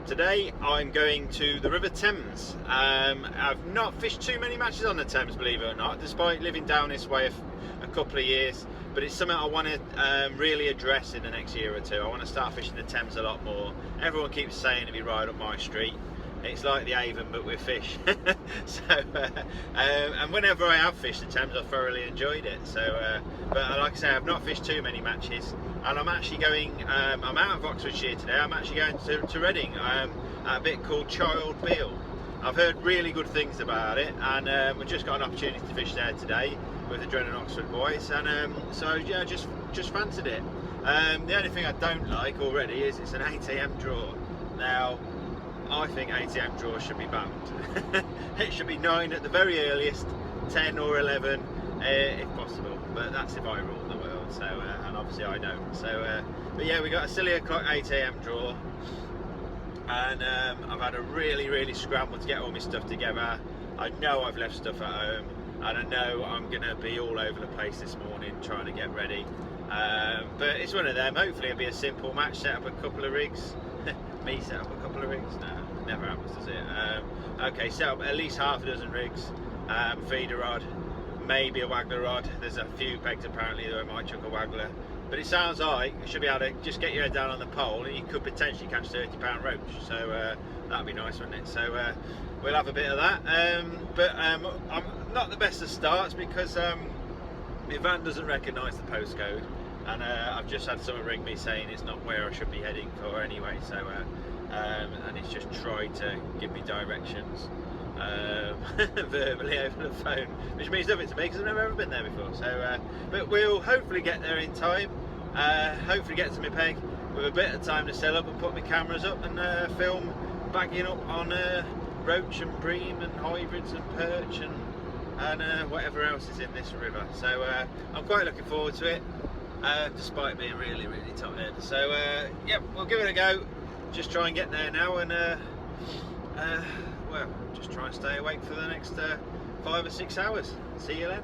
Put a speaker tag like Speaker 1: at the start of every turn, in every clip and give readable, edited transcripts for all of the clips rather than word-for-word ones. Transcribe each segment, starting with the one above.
Speaker 1: Today I'm going to the River Thames. I've not fished too many matches on the Thames, believe it or not, despite living down this way a couple of years, but it's something I want to really address in the next year or two. I want to start fishing the Thames a lot more. Everyone keeps saying if you ride up my street, it's like the Avon but with fish. And whenever I have fished the Thames, I've thoroughly enjoyed it. But like I say, I've not fished too many matches, and I'm actually going. I'm out of Oxfordshire today. I'm actually going to Reading at a bit called Child Beale. I've heard really good things about it, and we've just got an opportunity to fish there today with the Drennan Oxford boys, and so yeah, just fancied it. The only thing I don't like already is it's an 8 AM draw. Now, I think 8 AM draws should be banned. It should be 9 at the very earliest, 10 or 11 if possible, but that's if I rule the world, so and obviously I don't. So but yeah, we got a silly o'clock 8 AM draw, and I've had a really scramble to get all my stuff together. I know I've left stuff at home, and I know I'm gonna be all over the place this morning trying to get ready, but it's one of them. Hopefully it'll be a simple match, set up a couple of rigs. Me set up a couple of rigs? No, never happens, does it? Okay, set up at least half a dozen rigs, feeder rod, maybe a waggler rod. There's a few pegs apparently that I might chuck a waggler, but it sounds like you should be able to just get your head down on the pole and you could potentially catch 30-pound roach, so that'd be nice, wouldn't it? So we'll have a bit of that, but I'm not the best of starts because my van doesn't recognise the postcode, and I've just had someone ring me saying it's not where I should be heading for anyway, so and it's just tried to give me directions verbally over the phone, which means nothing to me because I've never ever been there before. So but we'll hopefully get there in time, hopefully get to my peg with a bit of time to set up and put my cameras up and film bagging up on roach and bream and hybrids and perch and whatever else is in this river. So I'm quite looking forward to it, despite being really tired. So yeah, we'll give it a go. Just try and get there now, and well, just try and stay awake for the next 5 or 6 hours. See you then.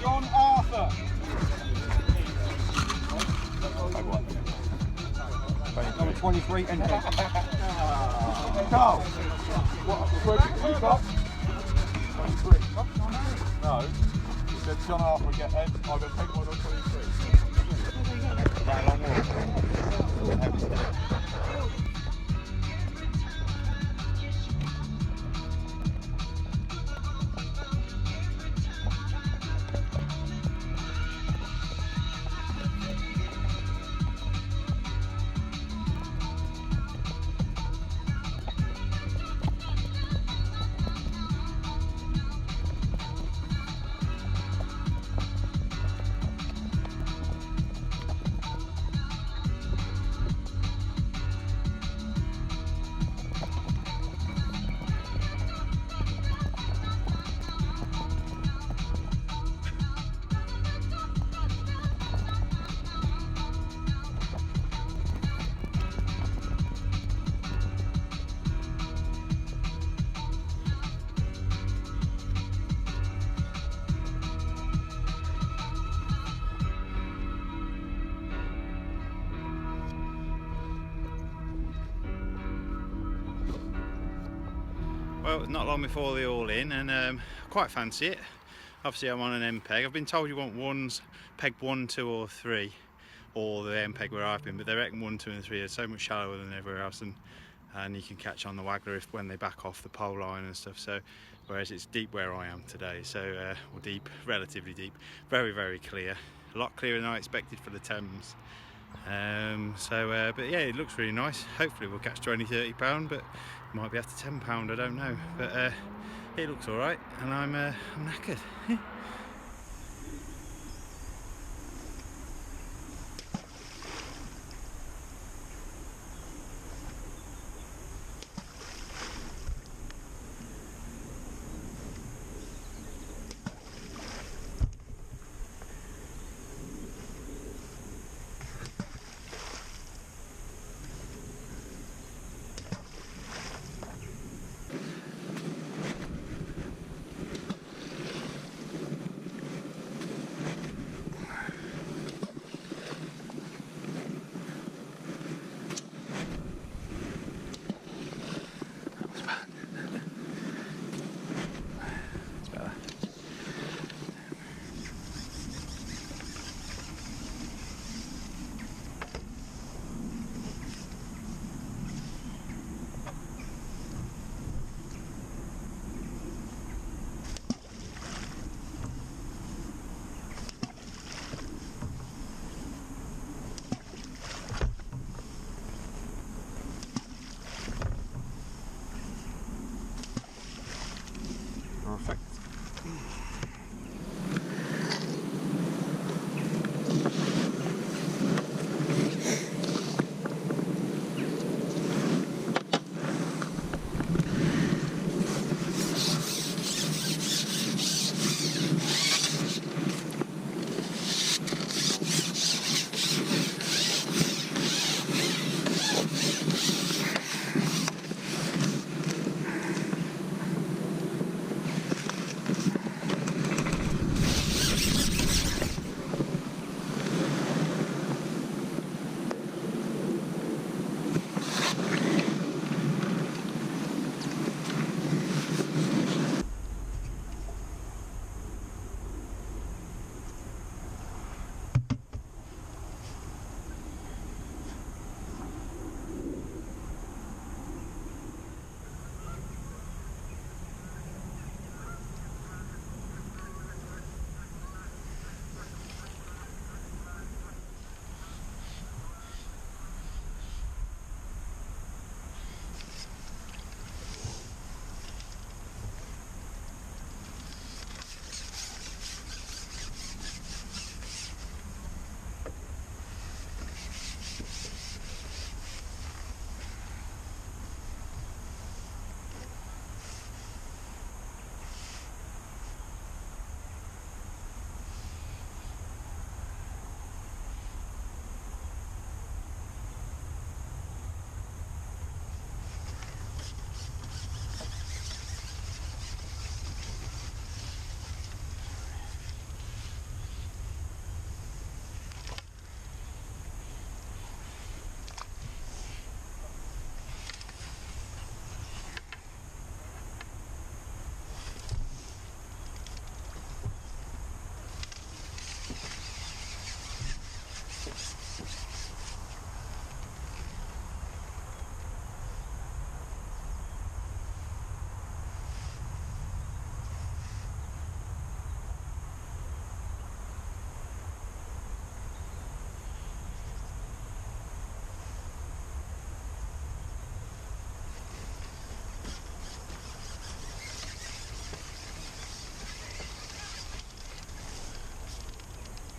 Speaker 2: Jon Arthur. 23 and Carl. What you got? 23. No. You said Jon Arthur would get end. I'm going to take one on 23. Quite a long walk.
Speaker 1: Well, not long before the all in, and I quite fancy it. Obviously I'm on an M peg. I've been told you want ones, peg 1, 2 or 3, or the M peg where I've been, but they reckon 1, 2 and 3 are so much shallower than everywhere else, and you can catch on the waggler when they back off the pole line and stuff. So whereas it's deep where I am today, so or deep, relatively deep, very clear, a lot clearer than I expected for the Thames. But yeah, it looks really nice. Hopefully we'll catch 20-30 pound, but might be after 10 pound, I don't know, but it looks all right, and I'm knackered.
Speaker 2: Perfect.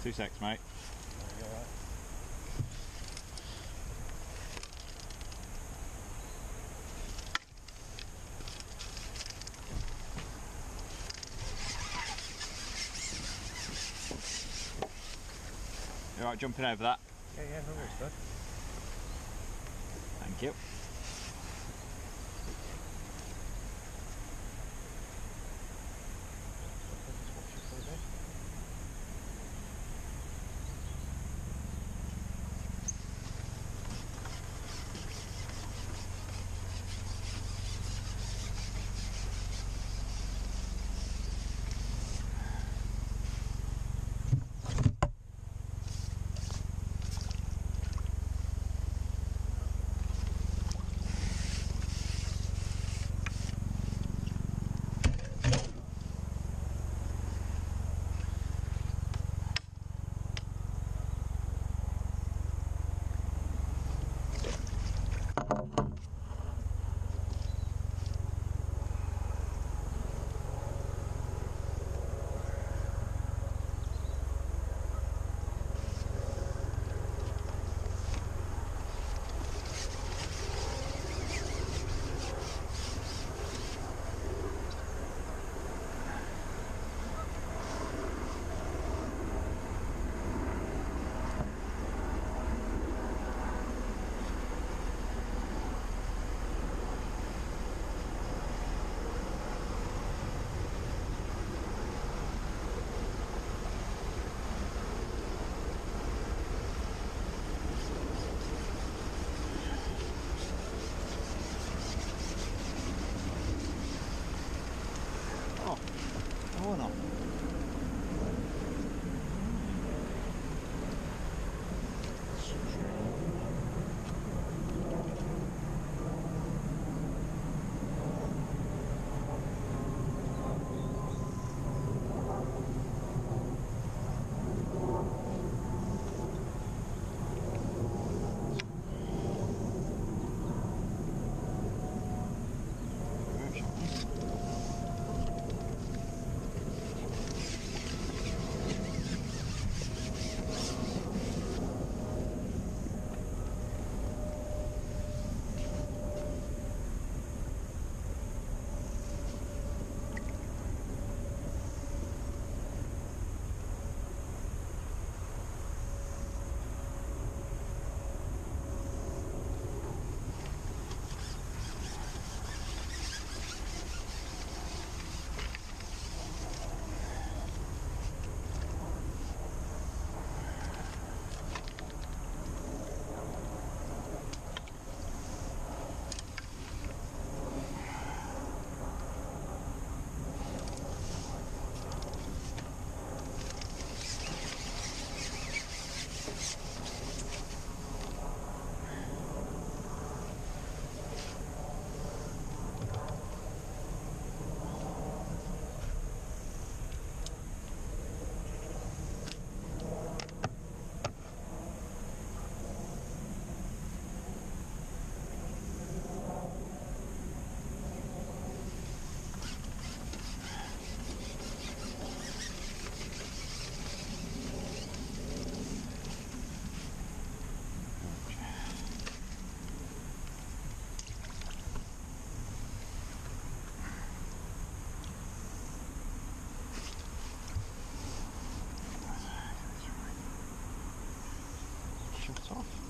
Speaker 2: Two secs, mate. You alright jumping over that?
Speaker 3: Yeah, no worries, bud.
Speaker 2: Thank you. Oh no. off.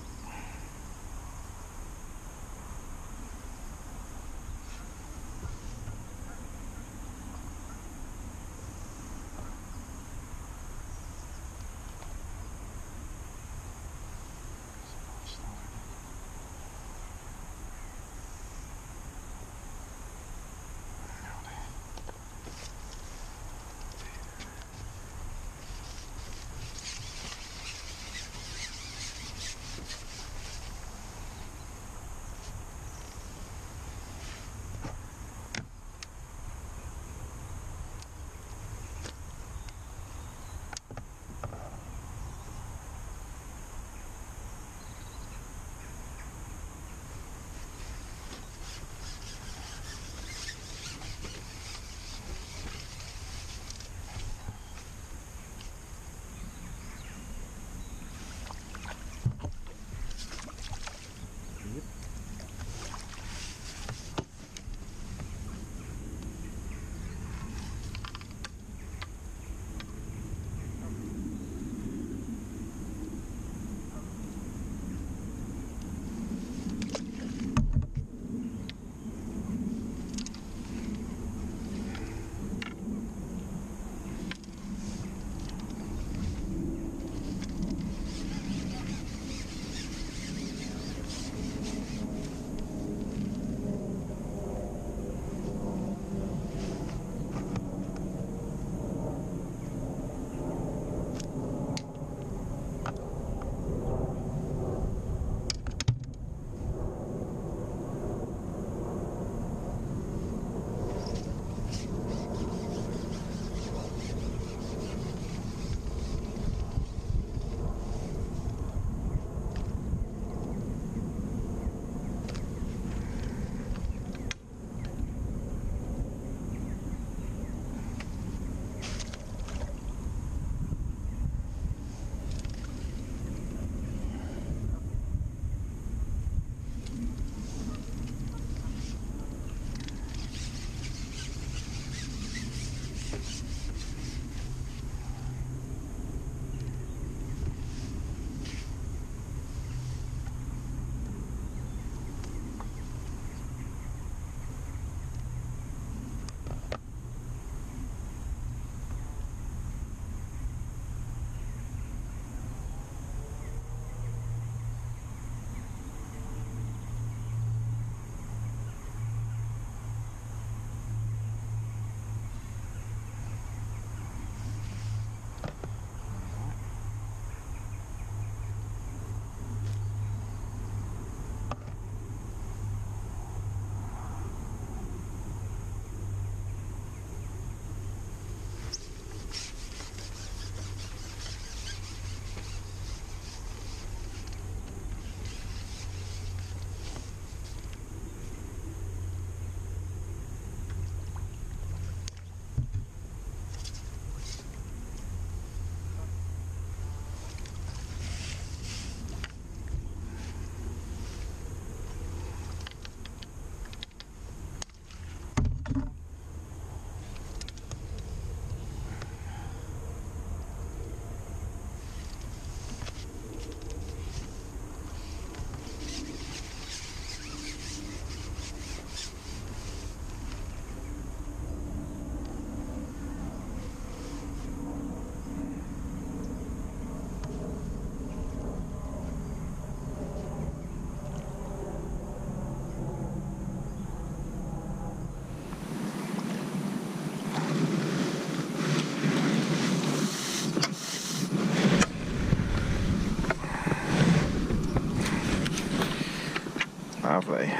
Speaker 3: Lovely.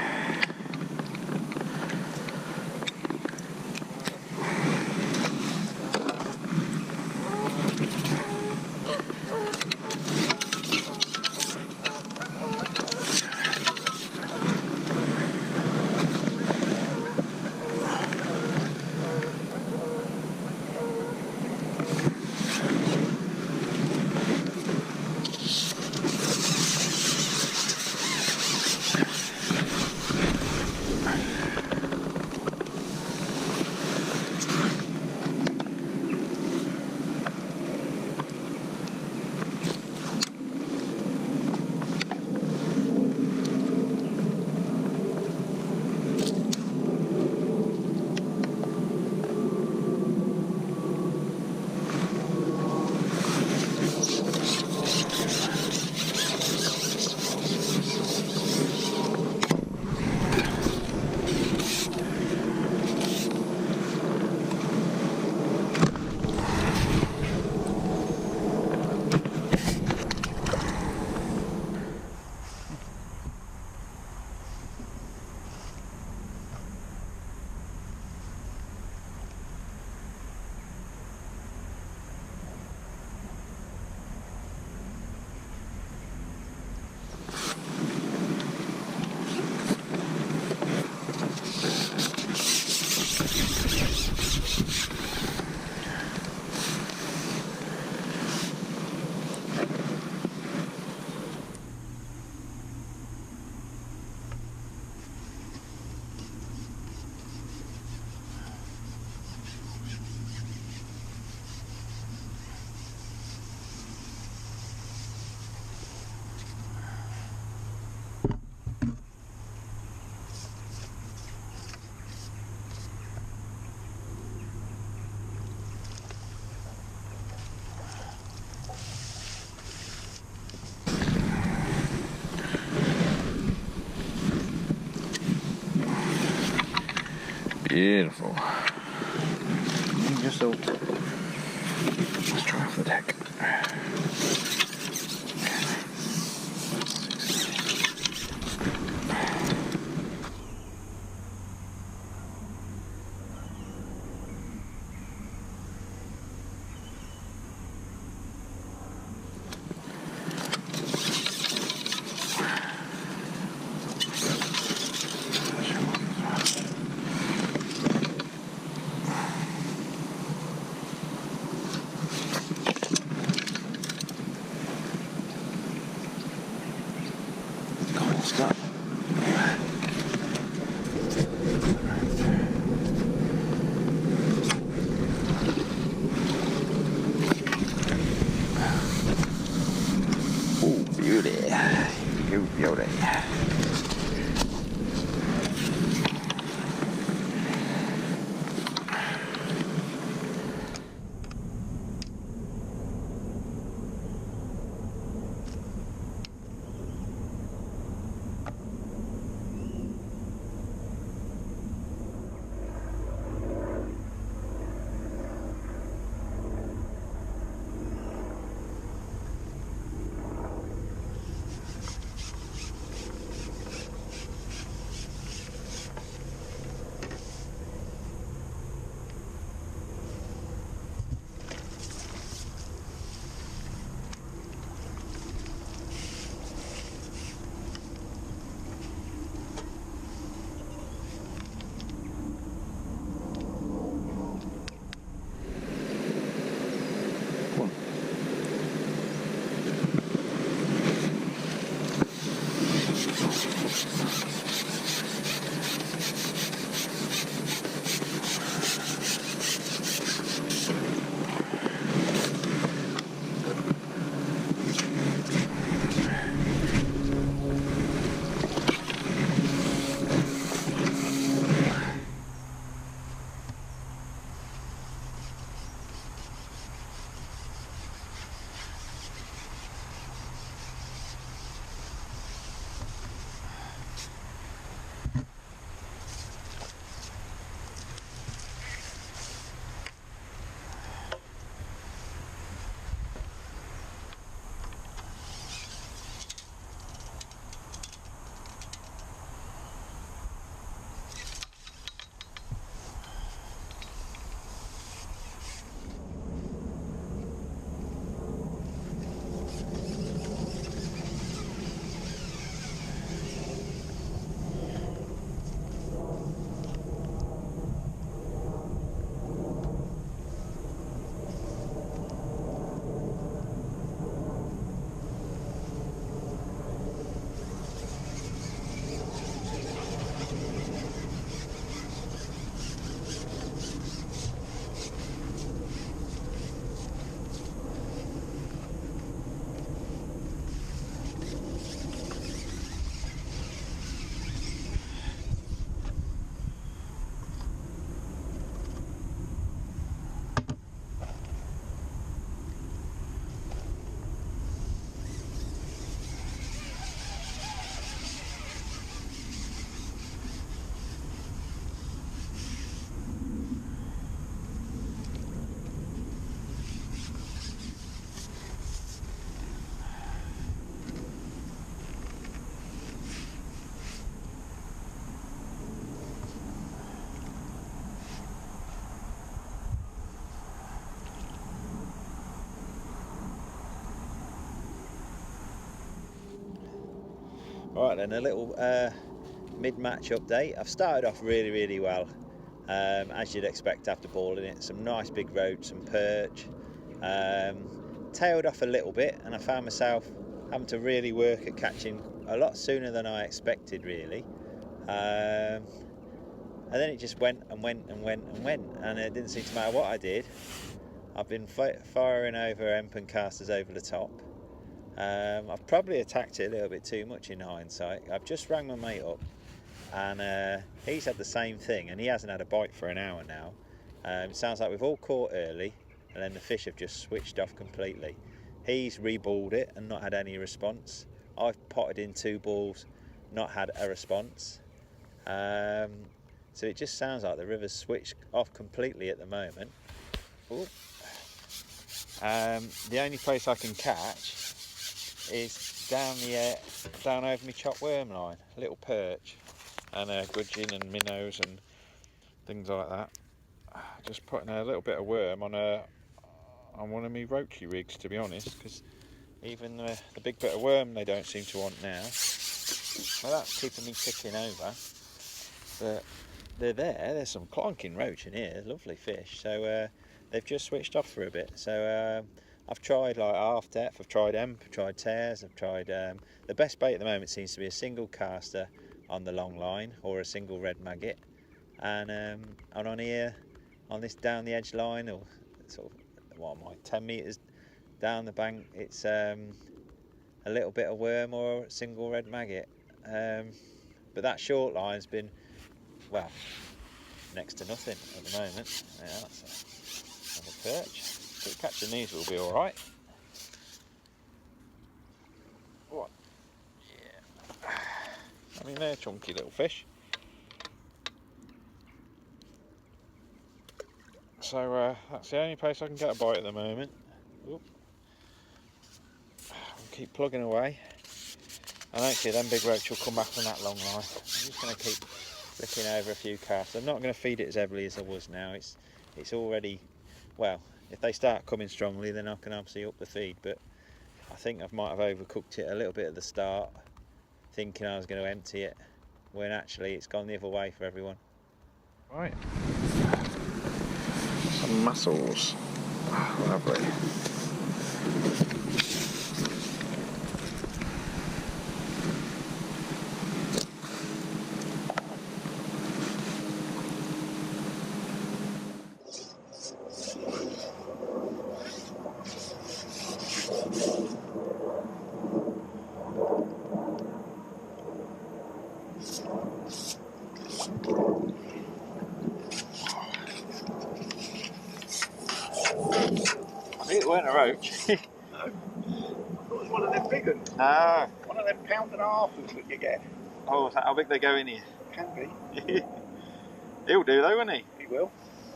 Speaker 3: Beautiful. Just salt. Let's try off the deck. Stop. Oh, beauty. You beauty.
Speaker 1: Right then, a little mid-match update. I've started off really well. as you'd expect after balling it. Some nice big roach, some perch. Tailed off a little bit, and I found myself having to really work at catching a lot sooner than I expected, really. And then it just went and went and went and went, and it didn't seem to matter what I did. I've been firing over Empen casters over the top. I've probably attacked it a little bit too much in hindsight. I've just rang my mate up, and he's had the same thing, and he hasn't had a bite for an hour now. It sounds like we've all caught early, and then the fish have just switched off completely. He's reballed it and not had any response. I've potted in 2 balls, not had a response. So it just sounds like the river's switched off completely at the moment. Ooh. The only place I can catch is down over my chopped worm line, a little perch, and gudgeon and minnows and things like that. Just putting a little bit of worm on one of my roachy rigs, to be honest, because even the big bit of worm they don't seem to want now. Well, that's keeping me ticking over. But they're there. There's some clonking roach in here, lovely fish. So they've just switched off for a bit. So I've tried like half depth, I've tried emp, I've tried tears, I've tried the best bait at the moment seems to be a single caster on the long line or a single red maggot, and on here on this down the edge line, or sort of, what am I, 10 metres down the bank, it's a little bit of worm or a single red maggot. But that short line's been, well, next to nothing at the moment. Yeah, that's another perch. Keep catching these, will be all right. What? Yeah. I mean, they're chunky little fish. So that's the only place I can get a bite at the moment. Oop. I'll keep plugging away. And hopefully them big roach will come back on that long line. I'm just going to keep flicking over a few casts. I'm not going to feed it as heavily as I was now. It's already, well, if they start coming strongly, then I can obviously up the feed. But I think I might have overcooked it a little bit at the start, thinking I was going to empty it, when actually it's gone the other way for everyone. Right.
Speaker 3: Some mussels. Lovely.
Speaker 1: I think it weren't a roach.
Speaker 2: No. I thought it was one of them big ones.
Speaker 1: No.
Speaker 2: One of them £1.50s that you get.
Speaker 1: Oh, how big they go in here?
Speaker 2: Can be.
Speaker 1: He'll do though, won't he?
Speaker 2: He will.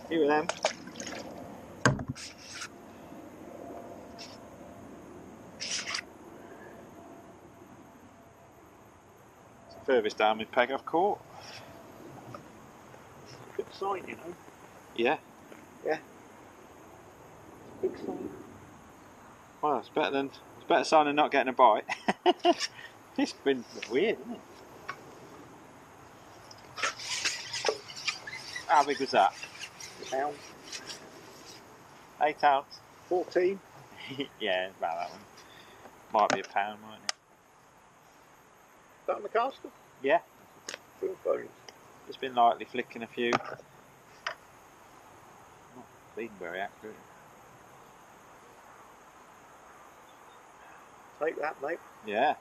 Speaker 1: Here with them. It's the furthest down my peg I've caught.
Speaker 2: Good sign, you know.
Speaker 1: Yeah.
Speaker 2: Yeah. Big sign.
Speaker 1: Well, it's better sign than not getting a bite. It's been weird, isn't it? How big was that?
Speaker 2: Pound.
Speaker 1: 8 ounce.
Speaker 2: 14.
Speaker 1: Yeah, about that one. Might be a pound, mightn't it?
Speaker 2: Is that on the caster?
Speaker 1: Yeah.
Speaker 2: Full bones.
Speaker 1: Just been lightly flicking a few. Not being very accurate.
Speaker 2: Take that, mate.
Speaker 1: Yeah.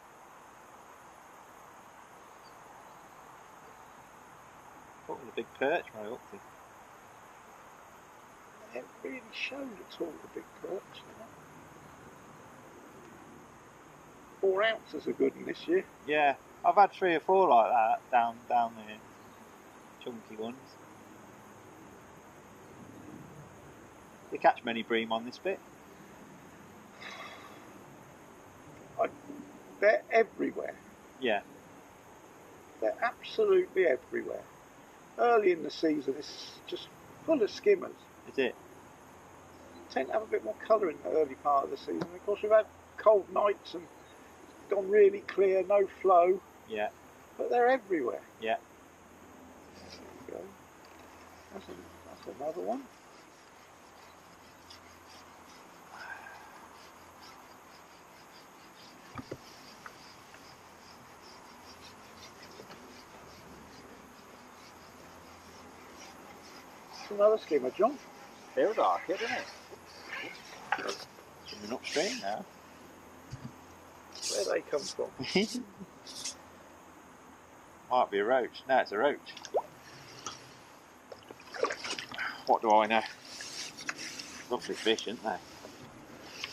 Speaker 1: What was a big perch right up to?
Speaker 2: They haven't really showed at all the big perch. 4 ounces are good in this year.
Speaker 1: Yeah, I've had 3 or 4 like that down there. Chunky ones. Do you catch many bream on this bit?
Speaker 2: They're everywhere.
Speaker 1: Yeah.
Speaker 2: They're absolutely everywhere. Early in the season, it's just full of skimmers.
Speaker 1: Is it?
Speaker 2: Tend to have a bit more colour in the early part of the season. Of course, we've had cold nights and it's gone really clear, no flow.
Speaker 1: Yeah.
Speaker 2: But they're everywhere.
Speaker 1: Yeah.
Speaker 2: There That's another one. It's another skimmer, John.
Speaker 1: Feels like it, doesn't it? Swimming upstream now.
Speaker 2: Where they come from?
Speaker 1: Might be a roach. No, it's a roach. What do I know? Lovely fish, aren't they?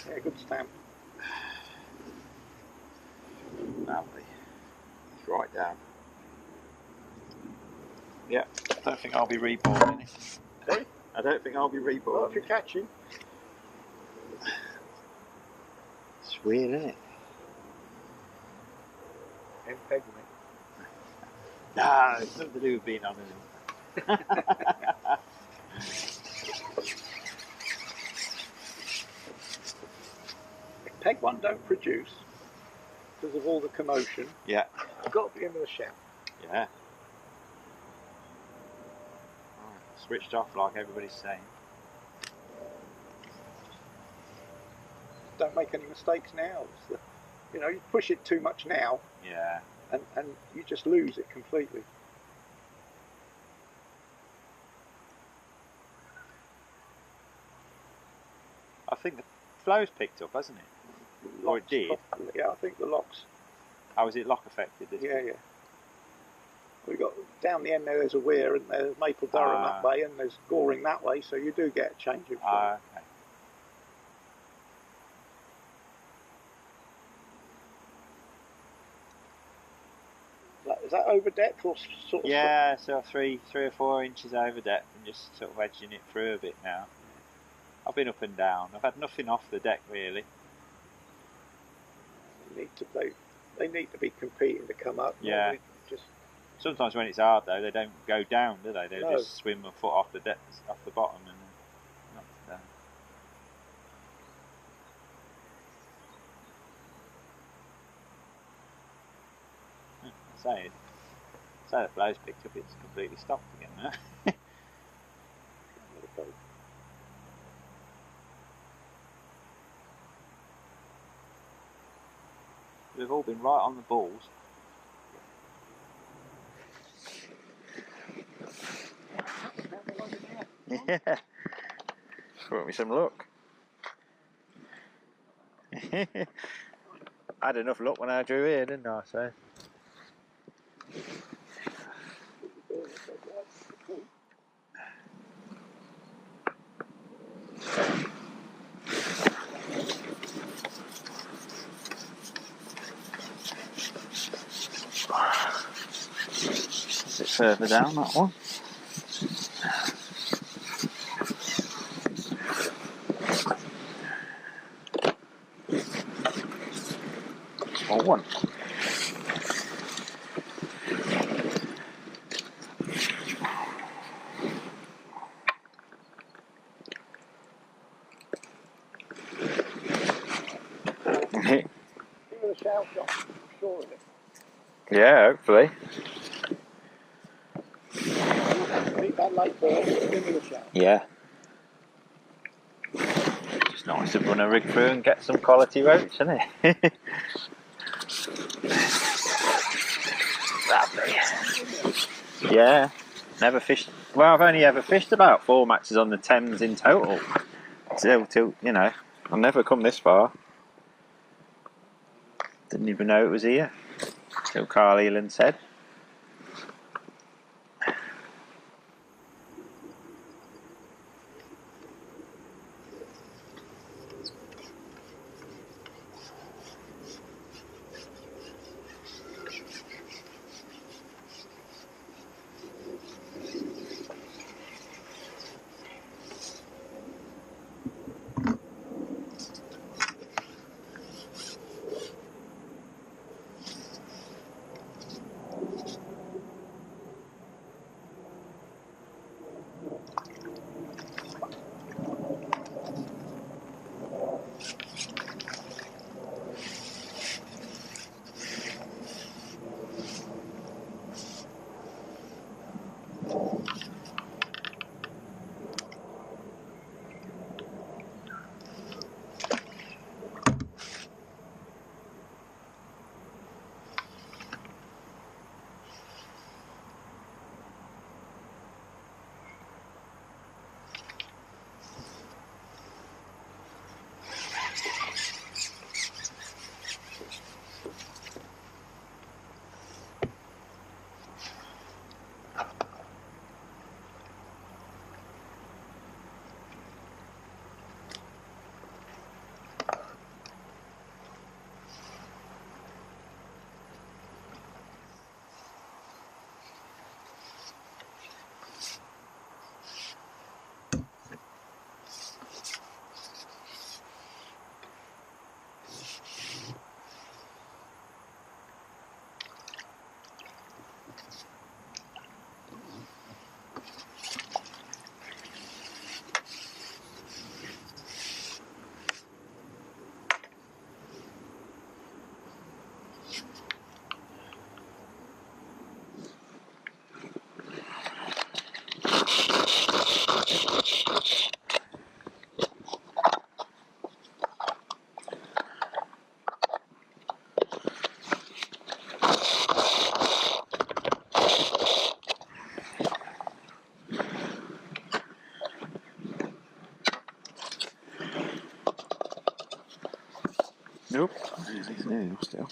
Speaker 2: Yeah, good stamp.
Speaker 1: Lovely. It's right down. Yeah, I don't think I'll be reborn.
Speaker 2: Sorry?
Speaker 1: I don't think I'll be reborn.
Speaker 2: Well, if you're catching.
Speaker 1: It's weird, isn't it?
Speaker 2: And peg me.
Speaker 1: No, it's nothing to do with being on it.
Speaker 2: If peg one don't produce because of all the commotion,
Speaker 1: Yeah.
Speaker 2: you've got to be in with a shout.
Speaker 1: Yeah. Switched off like everybody's saying.
Speaker 2: Don't make any mistakes now. You know, you push it too much now,
Speaker 1: Yeah.
Speaker 2: and you just lose it completely.
Speaker 1: I think the flow's picked up, hasn't it? Or it did.
Speaker 2: Probably, yeah, I think the locks.
Speaker 1: How was it lock affected?
Speaker 2: Yeah. We got down the end there's a weir and there's Maple Durham that way and there's Goring that way, so you do get a change of flow.
Speaker 1: Okay.
Speaker 2: Is that over depth or sort of?
Speaker 1: Yeah, so 3 or 4 inches over depth and just sort of edging it through a bit now. I've been up and down. I've had nothing off the deck really.
Speaker 2: They need to be competing to come up.
Speaker 1: Yeah.
Speaker 2: Just
Speaker 1: Sometimes when it's hard though, they don't go down, do they? They
Speaker 2: No.
Speaker 1: just swim a foot off the deck, off the bottom, and knock it down. Say the flow's picked up, it's completely stopped again now. We've all been right on the balls. Yeah. Brought me some luck. I had enough luck when I drew here, didn't I? So. A bit further down, that one. Small one.
Speaker 2: give it a shout, John. I'm sure of it.
Speaker 1: Yeah, hopefully.
Speaker 2: Beat that late ball. Give it a shout.
Speaker 1: Yeah. Just nice to run a rig through and get some quality roach, isn't it? Lovely. Yeah. Never fished. Well, I've only ever fished about 4 matches on the Thames in total. Till you know, I've never come this far. Didn't even know it was here. Till Carl Elan said.
Speaker 3: Nope. No, still.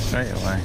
Speaker 3: Straight away.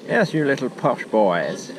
Speaker 3: Yes, you little posh boys.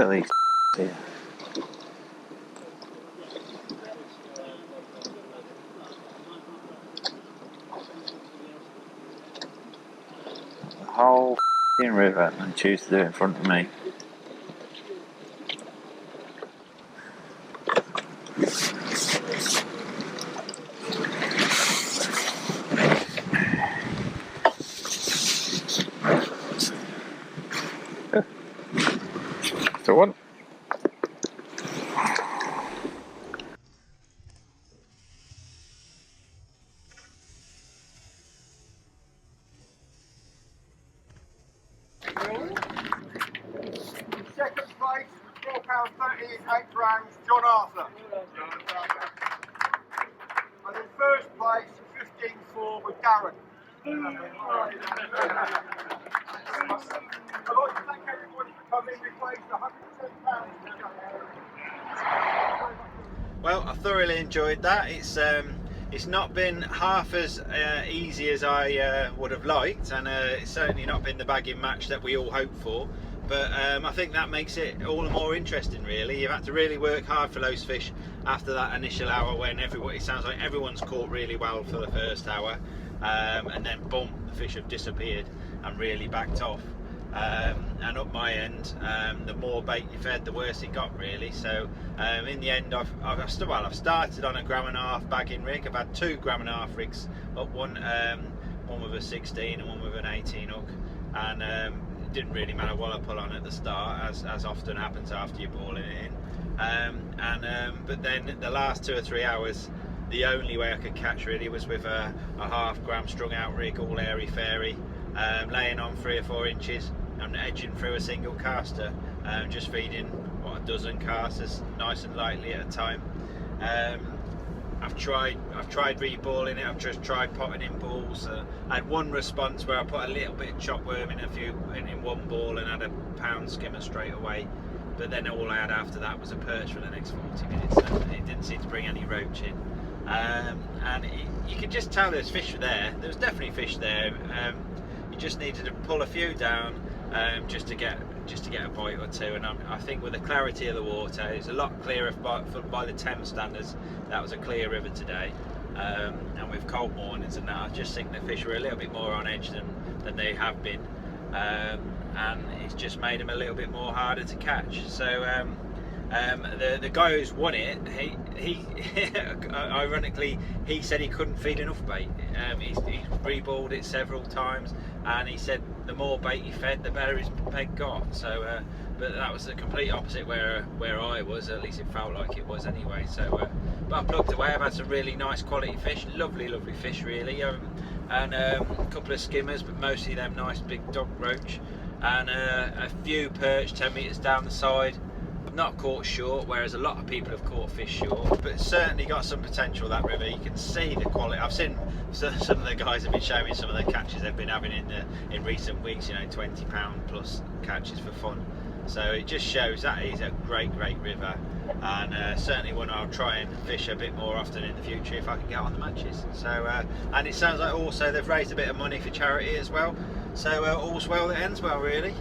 Speaker 3: Look at these here. The whole river and choose to do it in front of me. So one.
Speaker 2: Second place, £4.30 in 8 grams, Jon Arthur. And in first place, 15.4 with Darren. I'd like to thank everybody for coming. We placed £110.
Speaker 1: Well, I thoroughly enjoyed that. It's not been half as easy as I would have liked, and it's certainly not been the bagging match that we all hoped for. But I think that makes it all the more interesting, really. You've had to really work hard for those fish after that initial hour, when it sounds like everyone's caught really well for the first hour, and then boom, the fish have disappeared and really backed off. And up my end, the more bait you fed, the worse it got, really. So in the end, I've started on a 1.5 gram bagging rig. I've had 2 1.5 gram rigs up, one with a 16 and one with an 18 hook, and it didn't really matter what I pull on at the start, as often happens after you're balling it in. But then the last 2 or 3 hours, the only way I could catch really was with a 1/2 gram strung out rig, all airy fairy, laying on 3 or 4 inches and edging through a single caster, just feeding a dozen casters nice and lightly at a time. I've tried reballing it. I've just tried potting in balls. I had one response where I put a little bit of chop worm in one ball and had a pound skimmer straight away. But then all I had after that was a perch for the next 40 minutes, and it didn't seem to bring any roach in. And you could just tell there's fish there. There was definitely fish there. You just needed to pull a few down just to get a bite or two. And I think with the clarity of the water, it's a lot clearer by the Thames standards. That was a clear river today, and with cold mornings and that, I just think the fish were a little bit more on edge than they have been, and it's just made them a little bit more harder to catch. So the guy who's won it, he ironically, he said he couldn't feed enough bait. He reballed it several times, and he said the more bait he fed, the better his peg got. So, but that was the complete opposite where I was. At least it felt like it was anyway. So, but I plugged away. I've had some really nice quality fish, lovely fish really, and a couple of skimmers, but mostly them nice big dog roach, and a few perch 10 metres down the side. Not caught short, whereas a lot of people have caught fish short, but it's certainly got some potential, that river. You can see the quality. I've seen some of the guys have been showing me some of the catches they've been having in recent weeks, you know, £20 plus catches for fun. So it just shows that is a great river, and certainly one I'll try and fish a bit more often in the future if I can get on the matches. So and it sounds like also they've raised a bit of money for charity as well, so all's well that ends well, really.